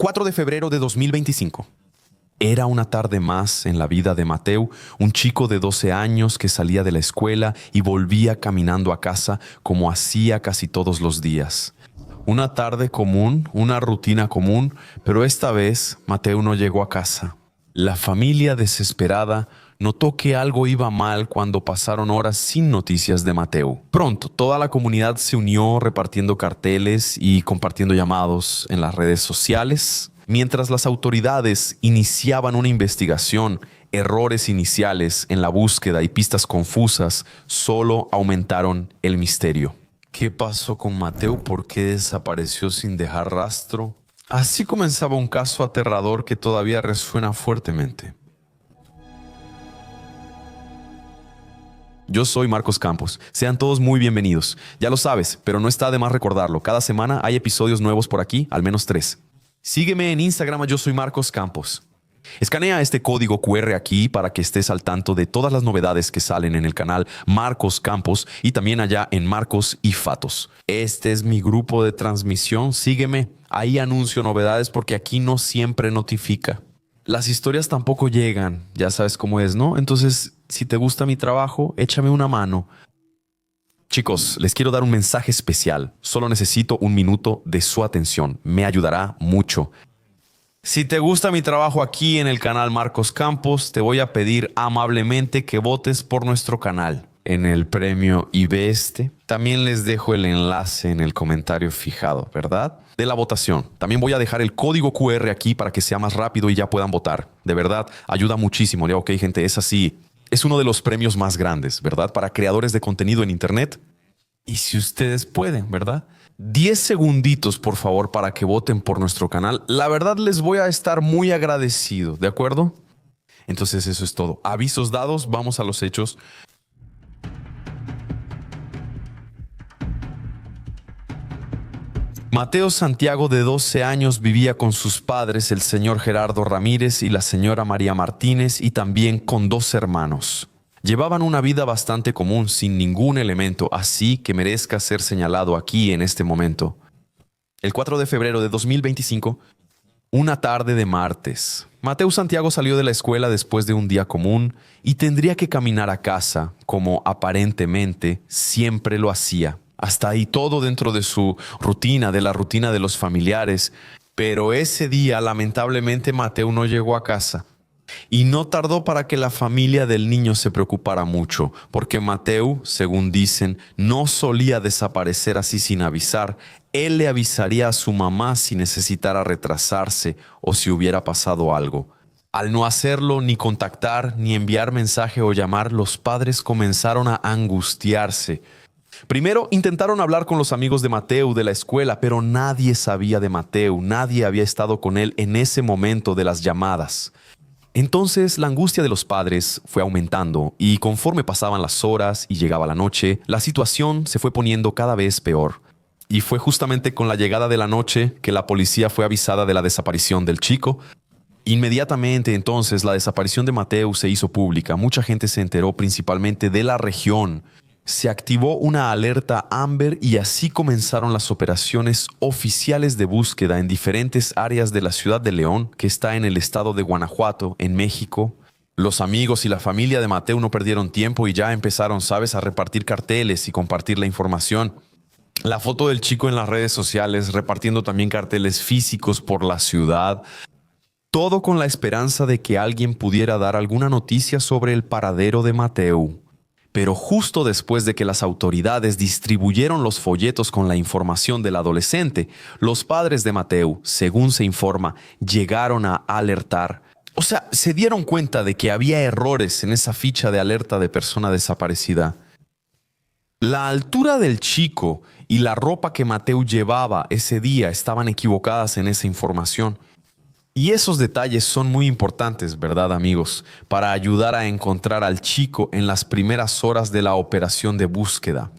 4 de febrero de 2025. Era una tarde más en la vida de Mateu, un chico de 12 años que salía de la escuela y volvía caminando a casa como hacía casi todos los días. Una tarde común, una rutina común, pero esta vez Mateu no llegó a casa. La familia, desesperada, notó que algo iba mal cuando pasaron horas sin noticias de Mateu. Pronto, toda la comunidad se unió repartiendo carteles y compartiendo llamados en las redes sociales. Mientras las autoridades iniciaban una investigación, errores iniciales en la búsqueda y pistas confusas solo aumentaron el misterio. ¿Qué pasó con Mateu? ¿Por qué desapareció sin dejar rastro? Así comenzaba un caso aterrador que todavía resuena fuertemente. Yo soy Marcos Campos. Sean todos muy bienvenidos. Ya lo sabes, pero no está de más recordarlo. Cada semana hay episodios nuevos por aquí, al menos 3. Sígueme en Instagram, yo soy Marcos Campos. Escanea este código QR aquí para que estés al tanto de todas las novedades que salen en el canal Marcos Campos y también allá en Marcos y Fatos. Este es mi grupo de transmisión, sígueme. Ahí anuncio novedades porque aquí no siempre notifica. Las historias tampoco llegan, ya sabes cómo es, ¿no? Entonces, si te gusta mi trabajo, échame una mano. Chicos, les quiero dar un mensaje especial. Solo necesito un minuto de su atención. Me ayudará mucho. Si te gusta mi trabajo aquí en el canal Marcos Campos, te voy a pedir amablemente que votes por nuestro canal en el premio IBESTE. También les dejo el enlace en el comentario fijado, ¿verdad? De la votación. También voy a dejar el código QR aquí para que sea más rápido y ya puedan votar. De verdad, ayuda muchísimo. Ya, ok, gente, es así. Es uno de los premios más grandes, ¿verdad? Para creadores de contenido en Internet. Y si ustedes pueden, ¿verdad? 10 segunditos, por favor, para que voten por nuestro canal. La verdad, les voy a estar muy agradecido, ¿de acuerdo? Entonces, eso es todo. Avisos dados, vamos a los hechos. Mateo Santiago, de 12 años, vivía con sus padres, el señor Gerardo Ramírez y la señora María Martínez, y también con 2 hermanos. Llevaban una vida bastante común, sin ningún elemento así que merezca ser señalado aquí en este momento. El 4 de febrero de 2025, una tarde de martes, Mateo Santiago salió de la escuela después de un día común y tendría que caminar a casa, como aparentemente siempre lo hacía. Hasta ahí todo dentro de su rutina, de la rutina de los familiares. Pero ese día, lamentablemente, Mateo no llegó a casa. Y no tardó para que la familia del niño se preocupara mucho, porque Mateo, según dicen, no solía desaparecer así sin avisar. Él le avisaría a su mamá si necesitara retrasarse o si hubiera pasado algo. Al no hacerlo, ni contactar, ni enviar mensaje o llamar, los padres comenzaron a angustiarse. Primero intentaron hablar con los amigos de Mateo de la escuela, pero nadie sabía de Mateo, nadie había estado con él en ese momento de las llamadas. Entonces la angustia de los padres fue aumentando y conforme pasaban las horas y llegaba la noche, la situación se fue poniendo cada vez peor. Y fue justamente con la llegada de la noche que la policía fue avisada de la desaparición del chico. Inmediatamente entonces la desaparición de Mateo se hizo pública. Mucha gente se enteró, principalmente de la región. Se activó una alerta Amber y así comenzaron las operaciones oficiales de búsqueda en diferentes áreas de la ciudad de León, que está en el estado de Guanajuato, en México. Los amigos y la familia de Mateo no perdieron tiempo y ya empezaron, ¿sabes?, a repartir carteles y compartir la información. La foto del chico en las redes sociales, repartiendo también carteles físicos por la ciudad. Todo con la esperanza de que alguien pudiera dar alguna noticia sobre el paradero de Mateo. Pero justo después de que las autoridades distribuyeron los folletos con la información del adolescente, los padres de Mateo, según se informa, llegaron a alertar. O sea, se dieron cuenta de que había errores en esa ficha de alerta de persona desaparecida. La altura del chico y la ropa que Mateo llevaba ese día estaban equivocadas en esa información. Y esos detalles son muy importantes, ¿verdad, amigos? Para ayudar a encontrar al chico en las primeras horas de la operación de búsqueda.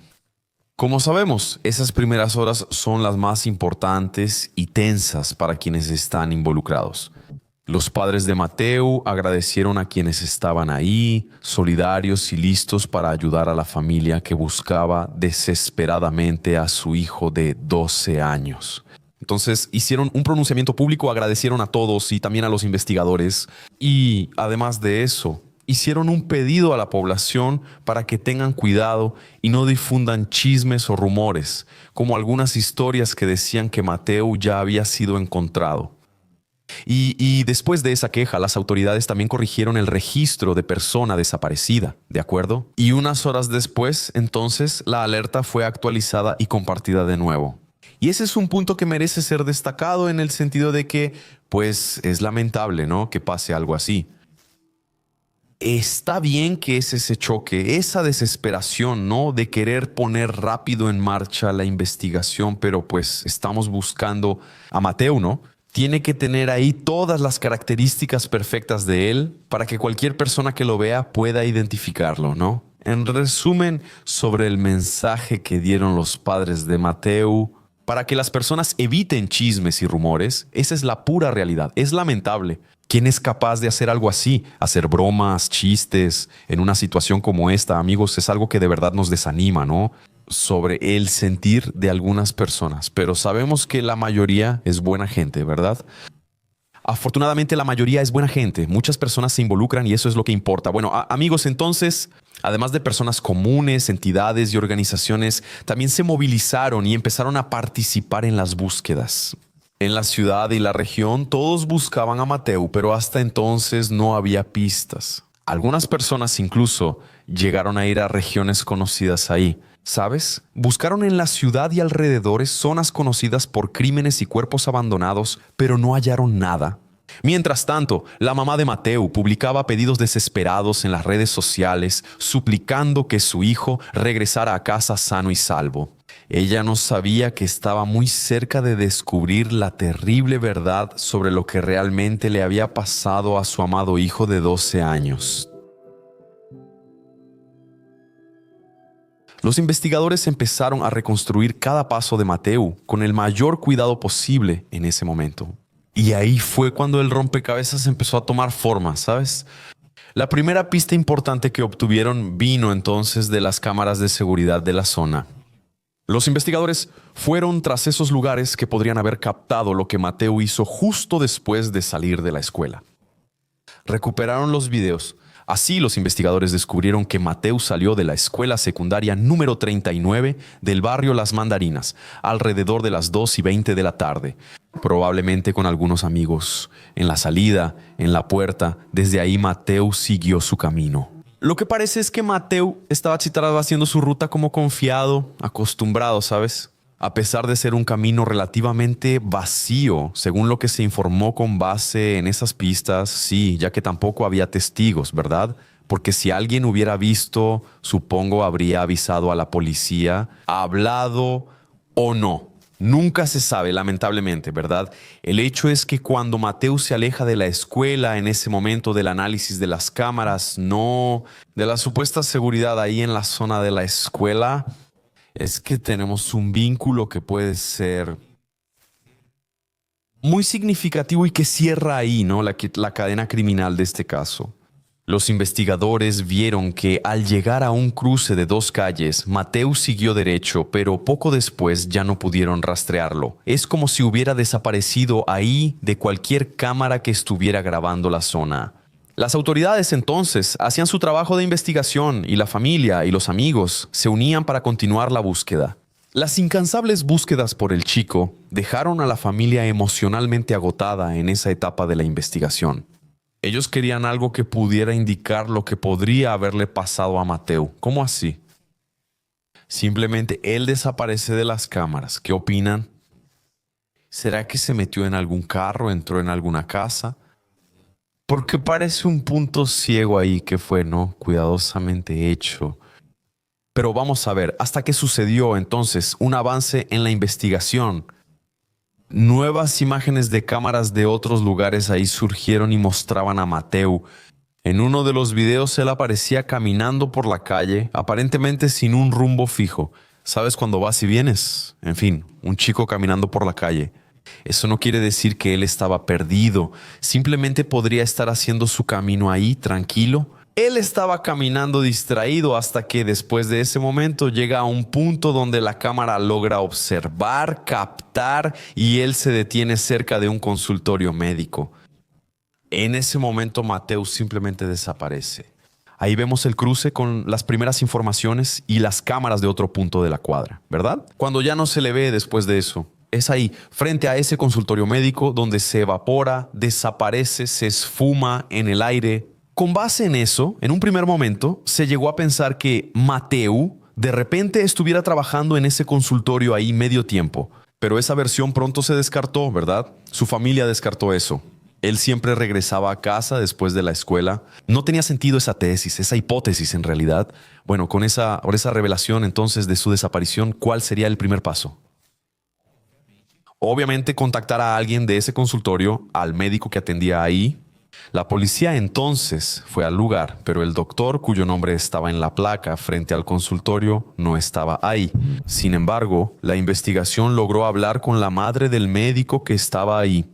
Como sabemos, esas primeras horas son las más importantes y tensas para quienes están involucrados. Los padres de Mateo agradecieron a quienes estaban ahí, solidarios y listos para ayudar a la familia que buscaba desesperadamente a su hijo de 12 años. Entonces hicieron un pronunciamiento público, agradecieron a todos y también a los investigadores. Y además de eso, hicieron un pedido a la población para que tengan cuidado y no difundan chismes o rumores, como algunas historias que decían que Mateo ya había sido encontrado. Y después de esa queja, las autoridades también corrigieron el registro de persona desaparecida, ¿de acuerdo? Y unas horas después, entonces, la alerta fue actualizada y compartida de nuevo. Y ese es un punto que merece ser destacado en el sentido de que, pues, es lamentable, ¿no?, que pase algo así. Está bien que es ese choque, esa desesperación, ¿no?, de querer poner rápido en marcha la investigación, pero pues estamos buscando a Mateo, ¿no? Tiene que tener ahí todas las características perfectas de él para que cualquier persona que lo vea pueda identificarlo, ¿no? En resumen, sobre el mensaje que dieron los padres de Mateo para que las personas eviten chismes y rumores, esa es la pura realidad. Es lamentable. ¿Quién es capaz de hacer algo así? Hacer bromas, chistes en una situación como esta, amigos, es algo que de verdad nos desanima, ¿no? Sobre el sentir de algunas personas, pero sabemos que la mayoría es buena gente, ¿verdad? Afortunadamente la mayoría es buena gente, muchas personas se involucran y eso es lo que importa. Bueno, amigos, entonces, además de personas comunes, entidades y organizaciones, también se movilizaron y empezaron a participar en las búsquedas. En la ciudad y la región todos buscaban a Mateo, pero hasta entonces no había pistas. Algunas personas incluso llegaron a ir a regiones conocidas ahí. ¿Sabes? Buscaron en la ciudad y alrededores zonas conocidas por crímenes y cuerpos abandonados, pero no hallaron nada. Mientras tanto, la mamá de Mateo publicaba pedidos desesperados en las redes sociales, suplicando que su hijo regresara a casa sano y salvo. Ella no sabía que estaba muy cerca de descubrir la terrible verdad sobre lo que realmente le había pasado a su amado hijo de 12 años. Los investigadores empezaron a reconstruir cada paso de Mateo con el mayor cuidado posible en ese momento. Y ahí fue cuando el rompecabezas empezó a tomar forma, ¿sabes? La primera pista importante que obtuvieron vino entonces de las cámaras de seguridad de la zona. Los investigadores fueron tras esos lugares que podrían haber captado lo que Mateo hizo justo después de salir de la escuela. Recuperaron los videos. Así los investigadores descubrieron que Mateo salió de la escuela secundaria número 39 del barrio Las Mandarinas alrededor de las 2:20 de la tarde, probablemente con algunos amigos. En la salida, en la puerta, desde ahí Mateo siguió su camino. Lo que parece es que Mateo estaba haciendo su ruta como confiado, acostumbrado, ¿sabes? A pesar de ser un camino relativamente vacío, según lo que se informó con base en esas pistas, sí, ya que tampoco había testigos, ¿verdad? Porque si alguien hubiera visto, supongo habría avisado a la policía, hablado o no. Nunca se sabe, lamentablemente, ¿verdad? El hecho es que cuando Mateo se aleja de la escuela en ese momento del análisis de las cámaras, no de la supuesta seguridad ahí en la zona de la escuela, es que tenemos un vínculo que puede ser muy significativo y que cierra ahí, ¿no?, la cadena criminal de este caso. Los investigadores vieron que al llegar a un cruce de dos calles, Mateo siguió derecho, pero poco después ya no pudieron rastrearlo. Es como si hubiera desaparecido ahí de cualquier cámara que estuviera grabando la zona. Las autoridades entonces hacían su trabajo de investigación y la familia y los amigos se unían para continuar la búsqueda. Las incansables búsquedas por el chico dejaron a la familia emocionalmente agotada en esa etapa de la investigación. Ellos querían algo que pudiera indicar lo que podría haberle pasado a Mateo. ¿Cómo así? Simplemente él desaparece de las cámaras. ¿Qué opinan? ¿Será que se metió en algún carro, entró en alguna casa? Porque parece un punto ciego ahí que fue, ¿no?, cuidadosamente hecho. Pero vamos a ver, ¿hasta qué sucedió entonces un avance en la investigación? Nuevas imágenes de cámaras de otros lugares ahí surgieron y mostraban a Mateo. En uno de los videos él aparecía caminando por la calle, aparentemente sin un rumbo fijo. ¿Sabes cuando vas y vienes? En fin, un chico caminando por la calle. Eso no quiere decir que él estaba perdido. Simplemente podría estar haciendo su camino ahí, tranquilo, Él estaba caminando distraído hasta que después de ese momento llega a un punto donde la cámara logra observar, captar y él se detiene cerca de un consultorio médico. En ese momento Mateo simplemente desaparece. Ahí vemos el cruce con las primeras informaciones y las cámaras de otro punto de la cuadra, ¿verdad? Cuando ya no se le ve después de eso, es ahí, frente a ese consultorio médico donde se evapora, desaparece, se esfuma en el aire. Con base en eso, en un primer momento, se llegó a pensar que Mateo de repente estuviera trabajando en ese consultorio ahí medio tiempo. Pero esa versión pronto se descartó, ¿verdad? Su familia descartó eso. Él siempre regresaba a casa después de la escuela. No tenía sentido esa tesis, esa hipótesis en realidad. Bueno, por esa revelación entonces de su desaparición, ¿cuál sería el primer paso? Obviamente contactar a alguien de ese consultorio, al médico que atendía ahí. La policía entonces fue al lugar, pero el doctor cuyo nombre estaba en la placa frente al consultorio no estaba ahí. Sin embargo, la investigación logró hablar con la madre del médico que estaba ahí.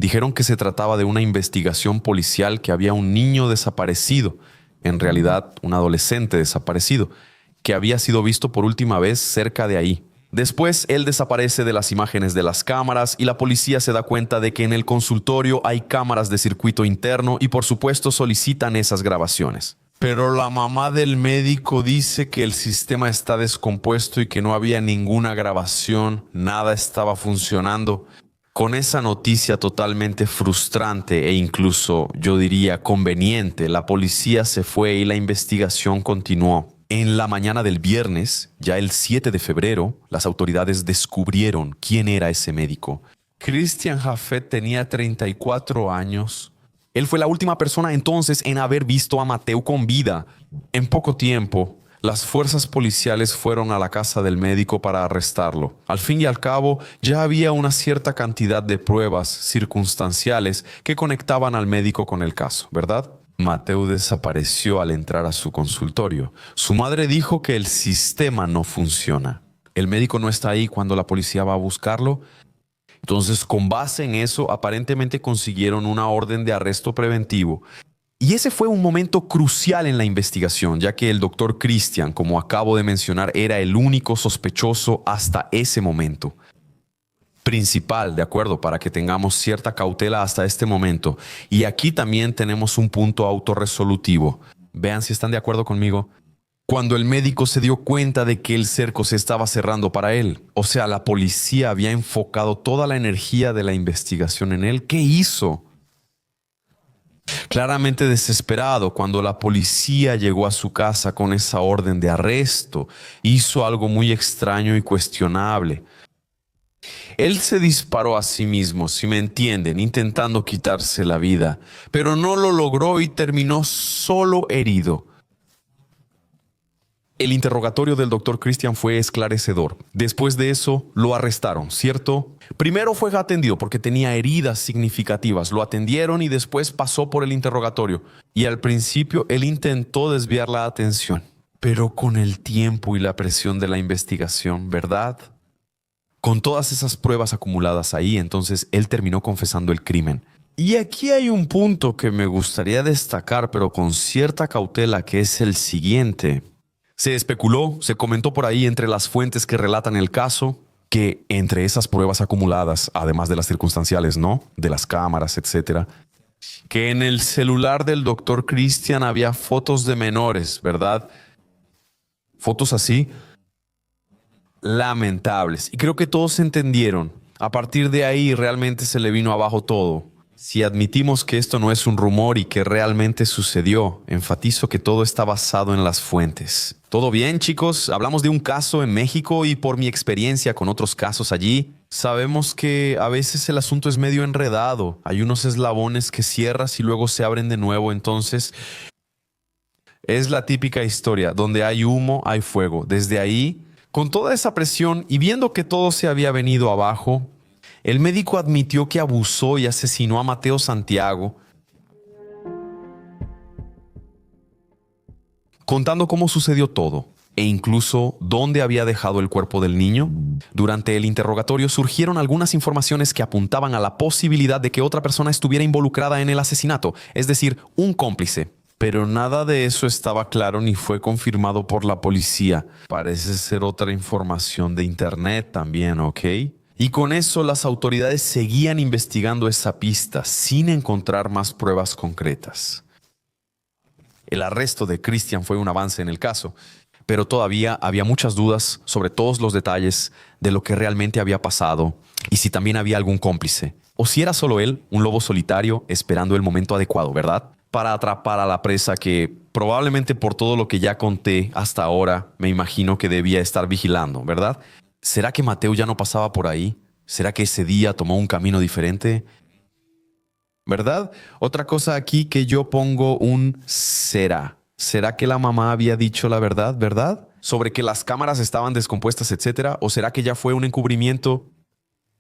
Dijeron que se trataba de una investigación policial, que había un niño desaparecido, en realidad un adolescente desaparecido, que había sido visto por última vez cerca de ahí. Después, él desaparece de las imágenes de las cámaras y la policía se da cuenta de que en el consultorio hay cámaras de circuito interno y por supuesto solicitan esas grabaciones. Pero la mamá del médico dice que el sistema está descompuesto y que no había ninguna grabación, nada estaba funcionando. Con esa noticia totalmente frustrante e incluso, yo diría, conveniente, la policía se fue y la investigación continuó. En la mañana del viernes, ya el 7 de febrero, las autoridades descubrieron quién era ese médico. Christian Jaffet tenía 34 años. Él fue la última persona entonces en haber visto a Mateo con vida. En poco tiempo, las fuerzas policiales fueron a la casa del médico para arrestarlo. Al fin y al cabo, ya había una cierta cantidad de pruebas circunstanciales que conectaban al médico con el caso, ¿verdad? Mateo desapareció al entrar a su consultorio. Su madre dijo que el sistema no funciona. El médico no está ahí cuando la policía va a buscarlo. Entonces, con base en eso, aparentemente consiguieron una orden de arresto preventivo. Y ese fue un momento crucial en la investigación, ya que el doctor Christian, como acabo de mencionar, era el único sospechoso hasta ese momento. Principal, de acuerdo, para que tengamos cierta cautela hasta este momento. Y aquí también tenemos un punto autorresolutivo. Vean si están de acuerdo conmigo. Cuando el médico se dio cuenta de que el cerco se estaba cerrando para él, o sea, la policía había enfocado toda la energía de la investigación en él, ¿qué hizo? Claramente desesperado, cuando la policía llegó a su casa con esa orden de arresto, hizo algo muy extraño y cuestionable. Él se disparó a sí mismo, si me entienden, intentando quitarse la vida, pero no lo logró y terminó solo herido. El interrogatorio del doctor Christian fue esclarecedor. Después de eso, lo arrestaron, ¿cierto? Primero fue atendido porque tenía heridas significativas. Lo atendieron y después pasó por el interrogatorio. Y al principio, él intentó desviar la atención. Pero con el tiempo y la presión de la investigación, ¿verdad? Con todas esas pruebas acumuladas ahí, entonces él terminó confesando el crimen. Y aquí hay un punto que me gustaría destacar, pero con cierta cautela, que es el siguiente. Se especuló, se comentó por ahí entre las fuentes que relatan el caso, que entre esas pruebas acumuladas, además de las circunstanciales, ¿no? De las cámaras, etcétera, que en el celular del doctor Christian había fotos de menores, ¿verdad? Fotos así, lamentables. Y creo que todos entendieron. A partir de ahí realmente se le vino abajo todo. Si admitimos que esto no es un rumor y que realmente sucedió, enfatizo que todo está basado en las fuentes. ¿Todo bien, chicos? Hablamos de un caso en México y por mi experiencia con otros casos allí, sabemos que a veces el asunto es medio enredado. Hay unos eslabones que cierras y luego se abren de nuevo. Entonces, es la típica historia. Donde hay humo, hay fuego. Desde ahí, con toda esa presión y viendo que todo se había venido abajo, el médico admitió que abusó y asesinó a Mateo Santiago, contando cómo sucedió todo e incluso dónde había dejado el cuerpo del niño. Durante el interrogatorio surgieron algunas informaciones que apuntaban a la posibilidad de que otra persona estuviera involucrada en el asesinato, es decir, un cómplice. Pero nada de eso estaba claro ni fue confirmado por la policía. Parece ser otra información de internet también, ¿ok? Y con eso las autoridades seguían investigando esa pista sin encontrar más pruebas concretas. El arresto de Christian fue un avance en el caso, pero todavía había muchas dudas sobre todos los detalles de lo que realmente había pasado y si también había algún cómplice. O si era solo él, un lobo solitario, esperando el momento adecuado, ¿verdad? Para atrapar a la presa que probablemente por todo lo que ya conté hasta ahora, me imagino que debía estar vigilando, ¿verdad? ¿Será que Mateo ya no pasaba por ahí? ¿Será que ese día tomó un camino diferente? ¿Verdad? Otra cosa aquí que yo pongo un será. ¿Será que la mamá había dicho la verdad, verdad? Sobre que las cámaras estaban descompuestas, etcétera. ¿O será que ya fue un encubrimiento?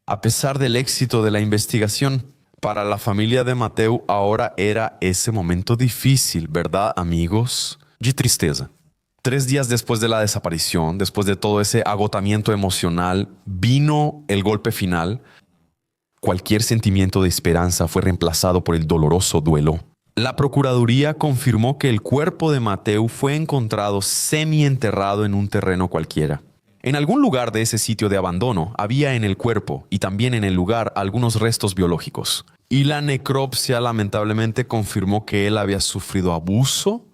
A pesar del éxito de la investigación, para la familia de Mateo ahora era ese momento difícil, ¿verdad, amigos? De tristeza. 3 días después de la desaparición, después de todo ese agotamiento emocional, vino el golpe final. Cualquier sentimiento de esperanza fue reemplazado por el doloroso duelo. La Procuraduría confirmó que el cuerpo de Mateo fue encontrado semienterrado en un terreno cualquiera. En algún lugar de ese sitio de abandono había en el cuerpo y también en el lugar algunos restos biológicos. Y la necropsia lamentablemente confirmó que él había sufrido abuso.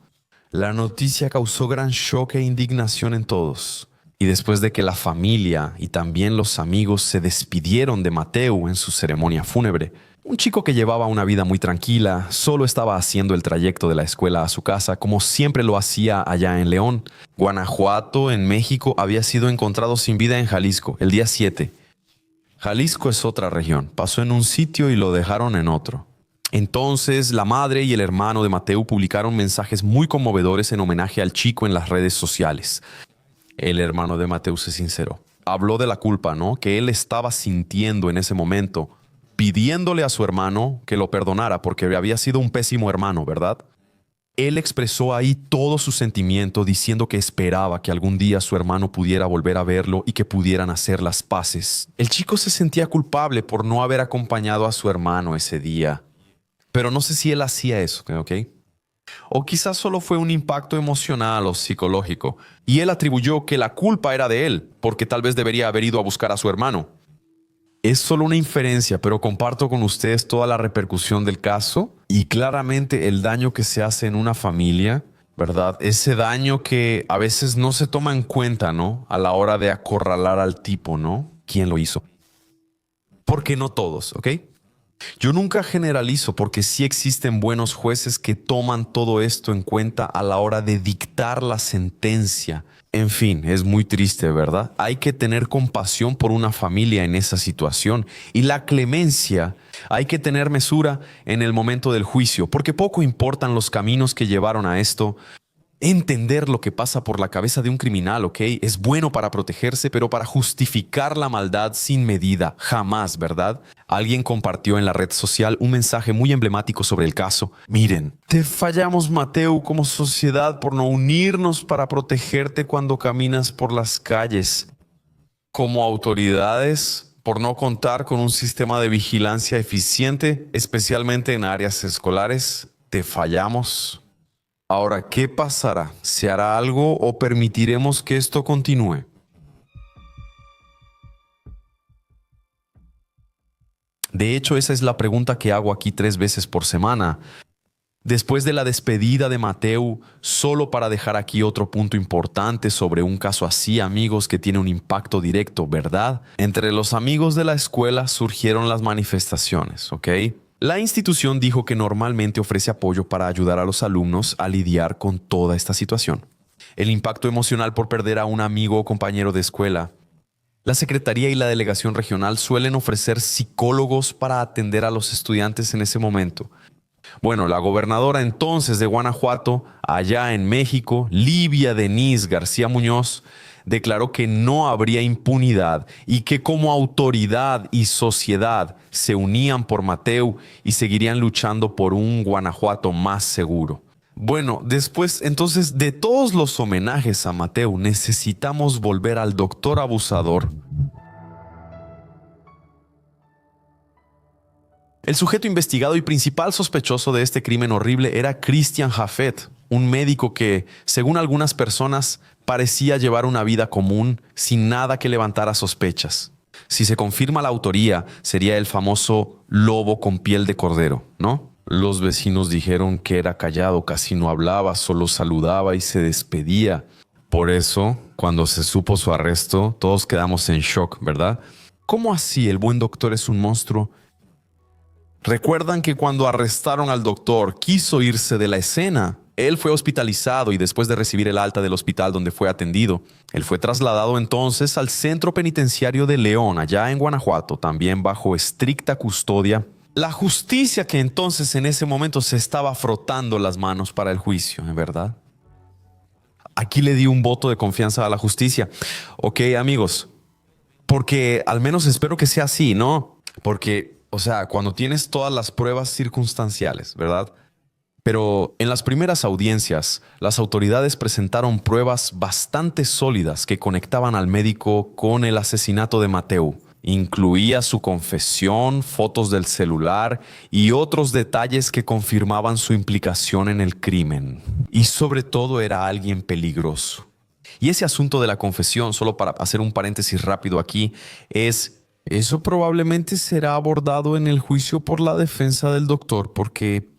La noticia causó gran shock e indignación en todos. Y después de que la familia y también los amigos se despidieron de Mateo en su ceremonia fúnebre, un chico que llevaba una vida muy tranquila, solo estaba haciendo el trayecto de la escuela a su casa como siempre lo hacía allá en León. Guanajuato, en México, había sido encontrado sin vida en Jalisco, el día 7. Jalisco es otra región, pasó en un sitio y lo dejaron en otro. Entonces, la madre y el hermano de Mateo publicaron mensajes muy conmovedores en homenaje al chico en las redes sociales. El hermano de Mateo se sinceró. Habló de la culpa, ¿no? Que él estaba sintiendo en ese momento, pidiéndole a su hermano que lo perdonara porque había sido un pésimo hermano, ¿verdad? Él expresó ahí todo su sentimiento diciendo que esperaba que algún día su hermano pudiera volver a verlo y que pudieran hacer las paces. El chico se sentía culpable por no haber acompañado a su hermano ese día. Pero no sé si él hacía eso, ¿ok? O quizás solo fue un impacto emocional o psicológico, y él atribuyó que la culpa era de él, porque tal vez debería haber ido a buscar a su hermano. Es solo una inferencia, pero comparto con ustedes toda la repercusión del caso y claramente el daño que se hace en una familia, ¿verdad? Ese daño que a veces no se toma en cuenta, ¿no? A la hora de acorralar al tipo, ¿no? ¿Quién lo hizo? Porque no todos, ¿ok? Yo nunca generalizo porque sí existen buenos jueces que toman todo esto en cuenta a la hora de dictar la sentencia. En fin, es muy triste, ¿verdad? Hay que tener compasión por una familia en esa situación y la clemencia. Hay que tener mesura en el momento del juicio, porque poco importan los caminos que llevaron a esto. Entender lo que pasa por la cabeza de un criminal, ¿ok? Es bueno para protegerse, pero para justificar la maldad sin medida, jamás, ¿verdad? Alguien compartió en la red social un mensaje muy emblemático sobre el caso. Miren, te fallamos, Mateo, como sociedad por no unirnos para protegerte cuando caminas por las calles. Como autoridades, por no contar con un sistema de vigilancia eficiente, especialmente en áreas escolares, te fallamos. Ahora, ¿qué pasará? ¿Se hará algo o permitiremos que esto continúe? De hecho, esa es la pregunta que hago aquí 3 veces por semana. Después de la despedida de Mateo, solo para dejar aquí otro punto importante sobre un caso así, amigos, que tiene un impacto directo, ¿verdad? Entre los amigos de la escuela surgieron las manifestaciones, ¿ok? La institución dijo que normalmente ofrece apoyo para ayudar a los alumnos a lidiar con toda esta situación. El impacto emocional por perder a un amigo o compañero de escuela. La Secretaría y la Delegación Regional suelen ofrecer psicólogos para atender a los estudiantes en ese momento. Bueno, la gobernadora entonces de Guanajuato, allá en México, Livia Denise García Muñoz, declaró que no habría impunidad y que como autoridad y sociedad se unían por Mateo y seguirían luchando por un Guanajuato más seguro. Bueno, después entonces de todos los homenajes a Mateo, necesitamos volver al doctor abusador. El sujeto investigado y principal sospechoso de este crimen horrible era Christian Jaffet, un médico que, según algunas personas, parecía llevar una vida común sin nada que levantara sospechas. Si se confirma la autoría, sería el famoso lobo con piel de cordero, ¿no? Los vecinos dijeron que era callado, casi no hablaba, solo saludaba y se despedía. Por eso, cuando se supo su arresto, todos quedamos en shock, ¿verdad? ¿Cómo así el buen doctor es un monstruo? ¿Recuerdan que cuando arrestaron al doctor quiso irse de la escena? Él fue hospitalizado y después de recibir el alta del hospital donde fue atendido, él fue trasladado entonces al centro penitenciario de León, allá en Guanajuato, también bajo estricta custodia. La justicia que entonces en ese momento se estaba frotando las manos para el juicio, ¿verdad? Aquí le di un voto de confianza a la justicia. Ok, amigos, porque al menos espero que sea así, ¿no? Porque, o sea, cuando tienes todas las pruebas circunstanciales, ¿verdad? Pero en las primeras audiencias, las autoridades presentaron pruebas bastante sólidas que conectaban al médico con el asesinato de Mateu. Incluía su confesión, fotos del celular y otros detalles que confirmaban su implicación en el crimen. Y sobre todo era alguien peligroso. Y ese asunto de la confesión, solo para hacer un paréntesis rápido aquí, eso probablemente será abordado en el juicio por la defensa del doctor, porque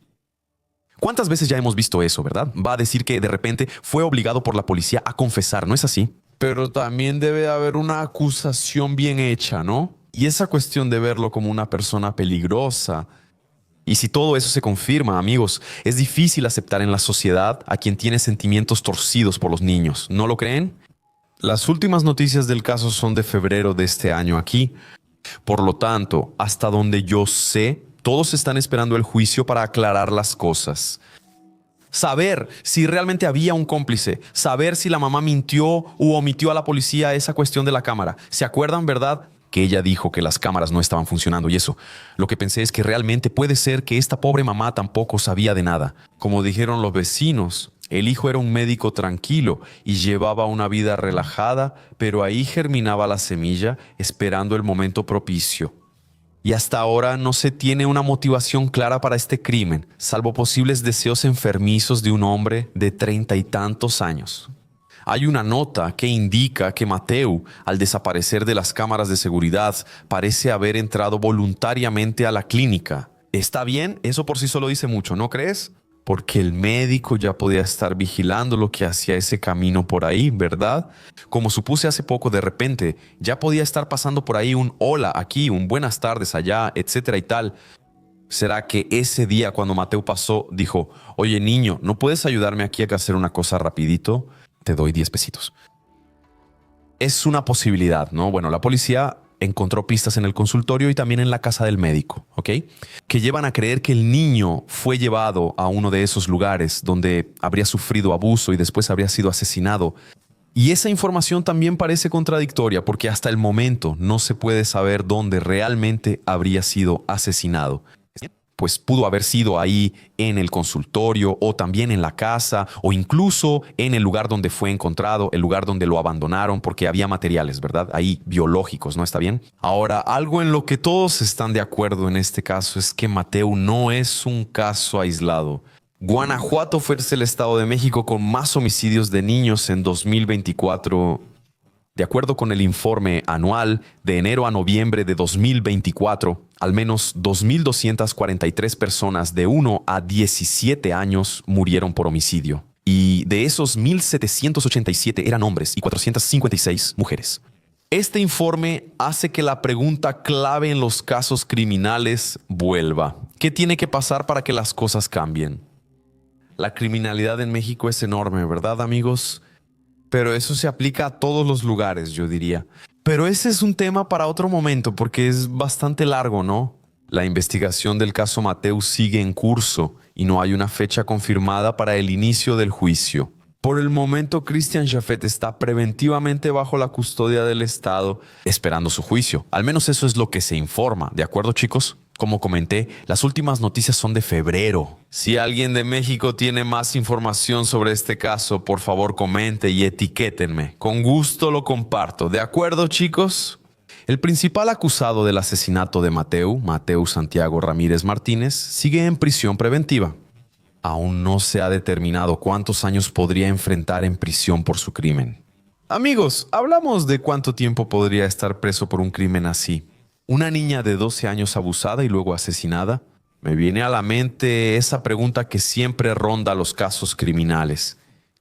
¿cuántas veces ya hemos visto eso, verdad? Va a decir que de repente fue obligado por la policía a confesar, ¿no es así? Pero también debe haber una acusación bien hecha, ¿no? Y esa cuestión de verlo como una persona peligrosa. Y si todo eso se confirma, amigos, es difícil aceptar en la sociedad a quien tiene sentimientos torcidos por los niños, ¿no lo creen? Las últimas noticias del caso son de febrero de este año aquí. Por lo tanto, hasta donde yo sé, todos están esperando el juicio para aclarar las cosas. Saber si realmente había un cómplice, saber si la mamá mintió u omitió a la policía esa cuestión de la cámara. ¿Se acuerdan, verdad? Que ella dijo que las cámaras no estaban funcionando y eso. Lo que pensé es que realmente puede ser que esta pobre mamá tampoco sabía de nada. Como dijeron los vecinos, el hijo era un médico tranquilo y llevaba una vida relajada, pero ahí germinaba la semilla esperando el momento propicio. Y hasta ahora no se tiene una motivación clara para este crimen, salvo posibles deseos enfermizos de un hombre de 30 y tantos años. Hay una nota que indica que Mateu, al desaparecer de las cámaras de seguridad, parece haber entrado voluntariamente a la clínica. ¿Está bien? Eso por sí solo dice mucho, ¿no crees? Porque el médico ya podía estar vigilando lo que hacía ese camino por ahí, ¿verdad? Como supuse hace poco, de repente, ya podía estar pasando por ahí un hola aquí, un buenas tardes allá, etcétera y tal. ¿Será que ese día cuando Mateu pasó, dijo, oye niño, ¿no puedes ayudarme aquí a hacer una cosa rapidito? Te doy 10 pesitos. Es una posibilidad, ¿no? Bueno, la policía encontró pistas en el consultorio y también en la casa del médico, ¿ok? Que llevan a creer que el niño fue llevado a uno de esos lugares donde habría sufrido abuso y después habría sido asesinado. Y esa información también parece contradictoria porque hasta el momento no se puede saber dónde realmente habría sido asesinado. Pues pudo haber sido ahí en el consultorio o también en la casa o incluso en el lugar donde fue encontrado, el lugar donde lo abandonaron porque había materiales, ¿verdad? Ahí biológicos, ¿no está bien? Ahora, algo en lo que todos están de acuerdo en este caso es que Mateu no es un caso aislado. Guanajuato fue el estado de México con más homicidios de niños en 2024. De acuerdo con el informe anual de enero a noviembre de 2024, al menos 2.243 personas de 1 a 17 años murieron por homicidio. Y de esos 1.787 eran hombres y 456 mujeres. Este informe hace que la pregunta clave en los casos criminales vuelva. ¿Qué tiene que pasar para que las cosas cambien? La criminalidad en México es enorme, ¿verdad, amigos? Pero eso se aplica a todos los lugares, yo diría. Pero ese es un tema para otro momento porque es bastante largo, ¿no? La investigación del caso Mateu sigue en curso y no hay una fecha confirmada para el inicio del juicio. Por el momento, Christian Jaffet está preventivamente bajo la custodia del Estado, esperando su juicio. Al menos eso es lo que se informa. ¿De acuerdo, chicos? Como comenté, las últimas noticias son de febrero. Si alguien de México tiene más información sobre este caso, por favor comente y etiquétenme. Con gusto lo comparto. ¿De acuerdo, chicos? El principal acusado del asesinato de Mateu Santiago Ramírez Martínez, sigue en prisión preventiva. Aún no se ha determinado cuántos años podría enfrentar en prisión por su crimen. Amigos, hablamos de cuánto tiempo podría estar preso por un crimen así. Una niña de 12 años abusada y luego asesinada. Me viene a la mente esa pregunta que siempre ronda los casos criminales.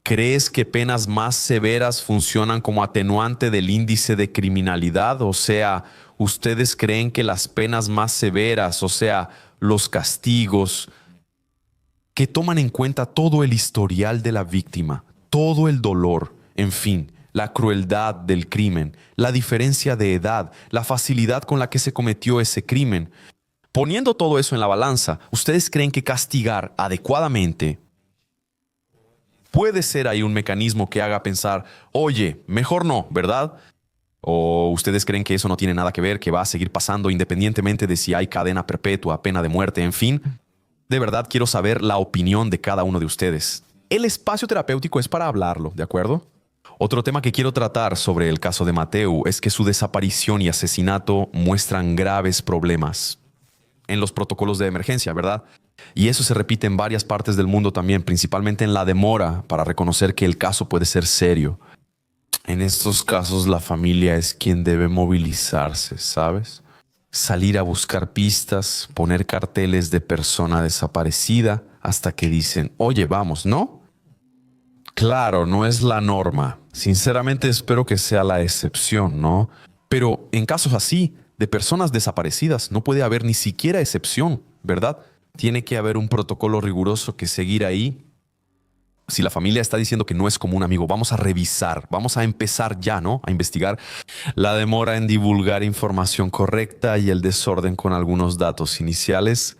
¿Crees que penas más severas funcionan como atenuante del índice de criminalidad? O sea, ¿ustedes creen que las penas más severas, o sea, los castigos, que toman en cuenta todo el historial de la víctima, todo el dolor, en fin, la crueldad del crimen, la diferencia de edad, la facilidad con la que se cometió ese crimen? Poniendo todo eso en la balanza, ¿ustedes creen que castigar adecuadamente puede ser ahí un mecanismo que haga pensar, oye, mejor no, ¿verdad? ¿O ustedes creen que eso no tiene nada que ver, que va a seguir pasando independientemente de si hay cadena perpetua, pena de muerte, en fin? De verdad quiero saber la opinión de cada uno de ustedes. El espacio terapéutico es para hablarlo, ¿de acuerdo? Otro tema que quiero tratar sobre el caso de Mateu es que su desaparición y asesinato muestran graves problemas en los protocolos de emergencia, ¿verdad? Y eso se repite en varias partes del mundo también, principalmente en la demora para reconocer que el caso puede ser serio. En estos casos la familia es quien debe movilizarse, ¿sabes? Salir a buscar pistas, poner carteles de persona desaparecida hasta que dicen, oye, vamos, ¿no? Claro, no es la norma. Sinceramente espero que sea la excepción, ¿no? Pero en casos así, de personas desaparecidas, no puede haber ni siquiera excepción, ¿verdad? Tiene que haber un protocolo riguroso que seguir ahí. Si la familia está diciendo que no es como un amigo, vamos a revisar, vamos a empezar ya, ¿no? A investigar la demora en divulgar información correcta y el desorden con algunos datos iniciales.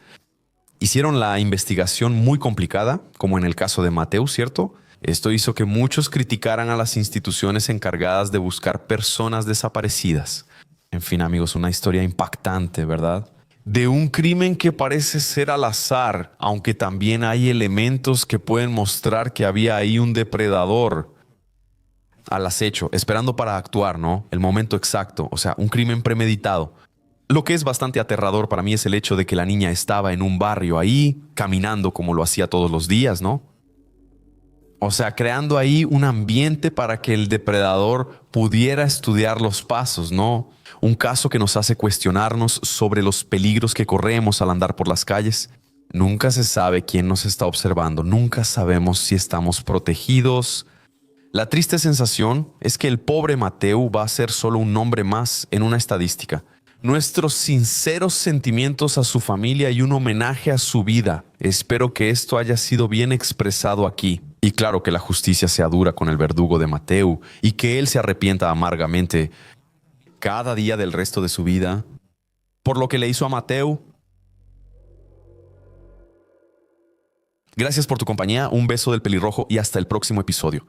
Hicieron la investigación muy complicada, como en el caso de Mateu, ¿cierto? Esto hizo que muchos criticaran a las instituciones encargadas de buscar personas desaparecidas. En fin, amigos, una historia impactante, ¿verdad? De un crimen que parece ser al azar, aunque también hay elementos que pueden mostrar que había ahí un depredador al acecho, esperando para actuar, ¿no? El momento exacto, o sea, un crimen premeditado. Lo que es bastante aterrador para mí es el hecho de que la niña estaba en un barrio ahí, caminando como lo hacía todos los días, ¿no? O sea, creando ahí un ambiente para que el depredador pudiera estudiar los pasos, ¿no? Un caso que nos hace cuestionarnos sobre los peligros que corremos al andar por las calles. Nunca se sabe quién nos está observando, nunca sabemos si estamos protegidos. La triste sensación es que el pobre Mateu va a ser solo un nombre más en una estadística. Nuestros sinceros sentimientos a su familia y un homenaje a su vida. Espero que esto haya sido bien expresado aquí. Y claro, que la justicia sea dura con el verdugo de Mateu y que él se arrepienta amargamente cada día del resto de su vida por lo que le hizo a Mateu. Gracias por tu compañía, un beso del pelirrojo y hasta el próximo episodio.